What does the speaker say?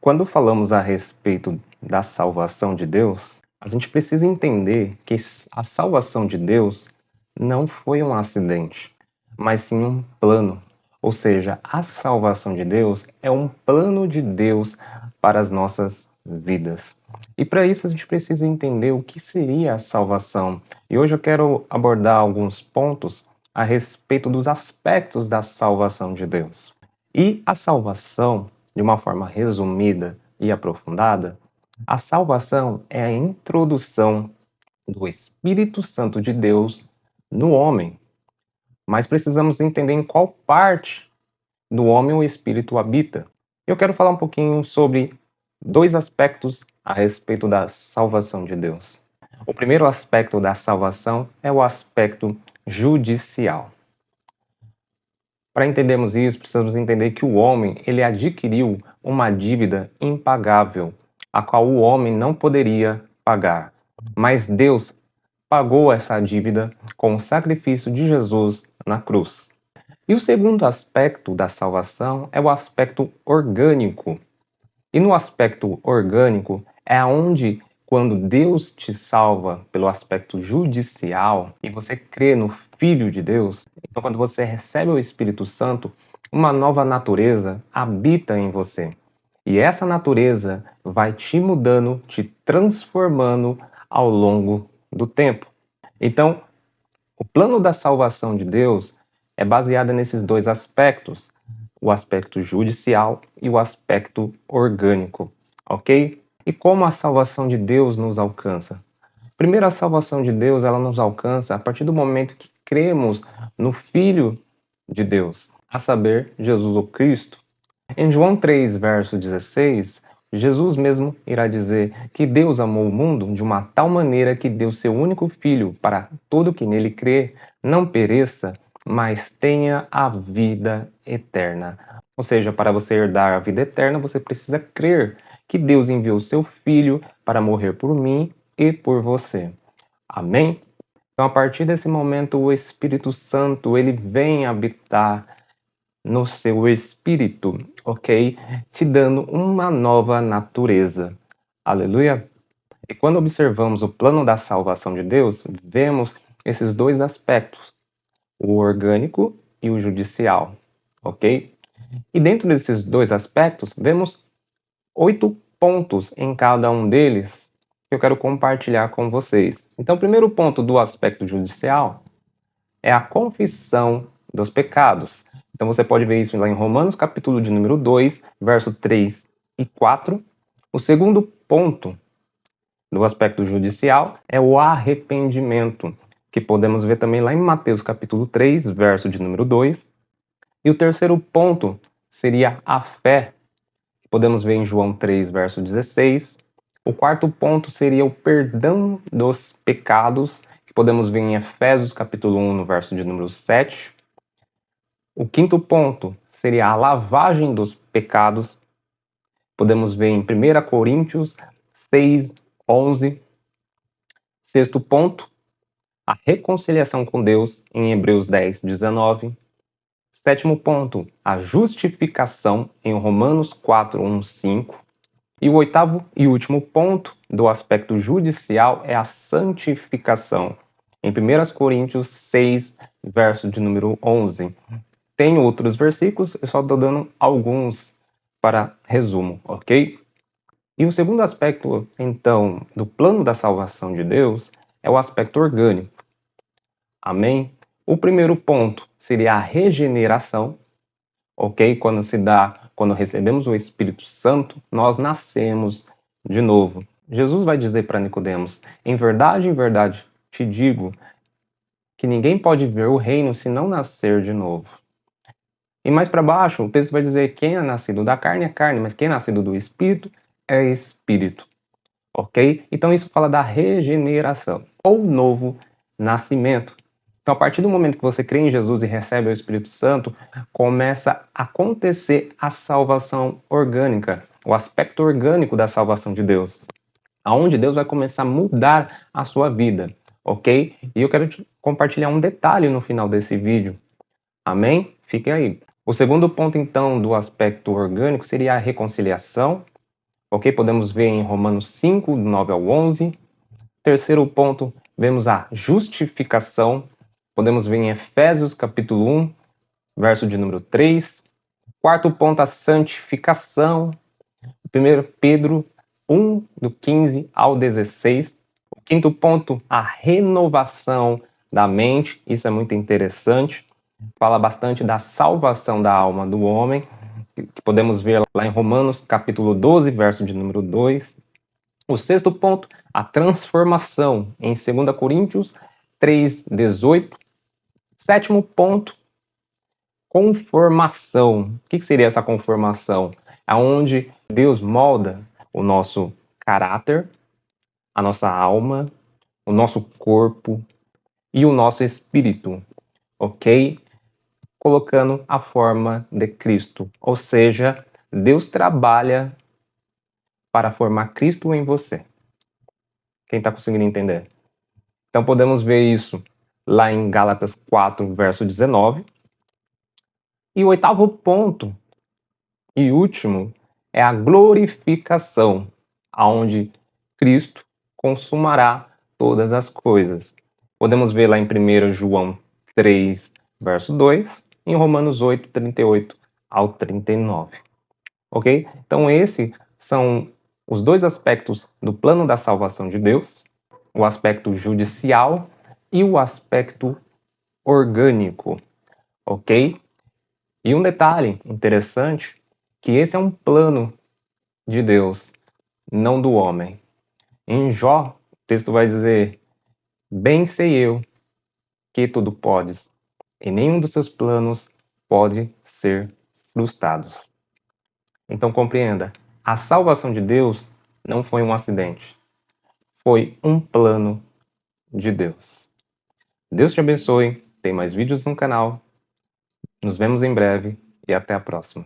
Quando falamos a respeito da salvação de Deus, a gente precisa entender que a salvação de Deus não foi um acidente, mas sim um plano. Ou seja, a salvação de Deus é um plano de Deus para as nossas vidas. E para isso a gente precisa entender o que seria a salvação. E hoje eu quero abordar alguns pontos a respeito dos aspectos da salvação de Deus. E a salvação, de uma forma resumida e aprofundada, a salvação é a introdução do Espírito Santo de Deus no homem. Mas precisamos entender em qual parte do homem o Espírito habita. Eu quero falar um pouquinho sobre dois aspectos a respeito da salvação de Deus. O primeiro aspecto da salvação é o aspecto judicial. Para entendermos isso, precisamos entender que o homem ele adquiriu uma dívida impagável, a qual o homem não poderia pagar. Mas Deus pagou essa dívida com o sacrifício de Jesus na cruz. E o segundo aspecto da salvação é o aspecto orgânico. E no aspecto orgânico é onde, quando Deus te salva pelo aspecto judicial e você crê no Filho de Deus, então quando você recebe o Espírito Santo, uma nova natureza habita em você. E essa natureza vai te mudando, te transformando ao longo do tempo. Então, o plano da salvação de Deus é baseado nesses dois aspectos, o aspecto judicial e o aspecto orgânico, ok? E como a salvação de Deus nos alcança? Primeiro, a salvação de Deus ela nos alcança a partir do momento que cremos no Filho de Deus, a saber, Jesus o Cristo. Em João 3, verso 16, Jesus mesmo irá dizer que Deus amou o mundo de uma tal maneira que deu seu único Filho para todo que nele crê não pereça, mas tenha a vida eterna. Ou seja, para você herdar a vida eterna, você precisa crer que Deus enviou seu Filho para morrer por mim e por você. Amém? Então, a partir desse momento, o Espírito Santo ele vem habitar no seu espírito, ok? Te dando uma nova natureza. Aleluia! E quando observamos o plano da salvação de Deus, vemos esses dois aspectos, o orgânico e o judicial, ok? E dentro desses dois aspectos, vemos 8 pontos em cada um deles que eu quero compartilhar com vocês. Então, o primeiro ponto do aspecto judicial é a confissão dos pecados. Então você pode ver isso lá em Romanos, capítulo de número 2, verso 3 e 4. O segundo ponto do aspecto judicial é o arrependimento, que podemos ver também lá em Mateus, capítulo 3, verso de número 2. E o terceiro ponto seria a fé, que podemos ver em João 3, verso 16. O quarto ponto seria o perdão dos pecados, que podemos ver em Efésios, capítulo 1, no verso de número 7. O quinto ponto seria a lavagem dos pecados. Podemos ver em 1 Coríntios 6, 11. Sexto ponto, a reconciliação com Deus em Hebreus 10, 19. Sétimo ponto, a justificação em Romanos 4, 1, 5. E o oitavo e último ponto do aspecto judicial é a santificação em 1 Coríntios 6, verso de número 11. Tem outros versículos, eu só estou dando alguns para resumo, ok? E o segundo aspecto, então, do plano da salvação de Deus é o aspecto orgânico. Amém? O primeiro ponto seria a regeneração, ok? Quando recebemos o Espírito Santo, nós nascemos de novo. Jesus vai dizer para Nicodemos: em verdade, te digo que ninguém pode ver o reino se não nascer de novo. E mais para baixo, o texto vai dizer: quem é nascido da carne é carne, mas quem é nascido do Espírito é Espírito. Ok? Então isso fala da regeneração, ou novo nascimento. Então, a partir do momento que você crê em Jesus e recebe o Espírito Santo, começa a acontecer a salvação orgânica, o aspecto orgânico da salvação de Deus, aonde Deus vai começar a mudar a sua vida, ok? E eu quero compartilhar um detalhe no final desse vídeo. Amém? Fiquem aí. O segundo ponto, então, do aspecto orgânico seria a reconciliação. Ok? Podemos ver em Romanos 5, 9 ao 11. Terceiro ponto, vemos a justificação. Podemos ver em Efésios capítulo 1, verso de número 3. Quarto ponto, a santificação. 1 Pedro 1, do 15 ao 16. O quinto ponto, a renovação da mente. Isso é muito interessante. Fala bastante da salvação da alma do homem, que podemos ver lá em Romanos capítulo 12, verso de número 2. O sexto ponto, a transformação, em 2 Coríntios 3, 18. Sétimo ponto, conformação. O que seria essa conformação? É onde Deus molda o nosso caráter, a nossa alma, o nosso corpo e o nosso espírito, ok? Colocando a forma de Cristo. Ou seja, Deus trabalha para formar Cristo em você. Quem está conseguindo entender? Então podemos ver isso lá em Gálatas 4, verso 19. E o oitavo ponto e último é a glorificação, aonde Cristo consumará todas as coisas. Podemos ver lá em 1 João 3, verso 2, e em Romanos 8, 38 ao 39. Ok? Então esses são os dois aspectos do plano da salvação de Deus, o aspecto judicial e o aspecto orgânico, ok? E um detalhe interessante, que esse é um plano de Deus, não do homem. Em Jó, o texto vai dizer: bem sei eu que tudo podes, e nenhum dos seus planos pode ser frustrado. Então compreenda, a salvação de Deus não foi um acidente, foi um plano de Deus. Deus te abençoe, tem mais vídeos no canal, nos vemos em breve e até a próxima.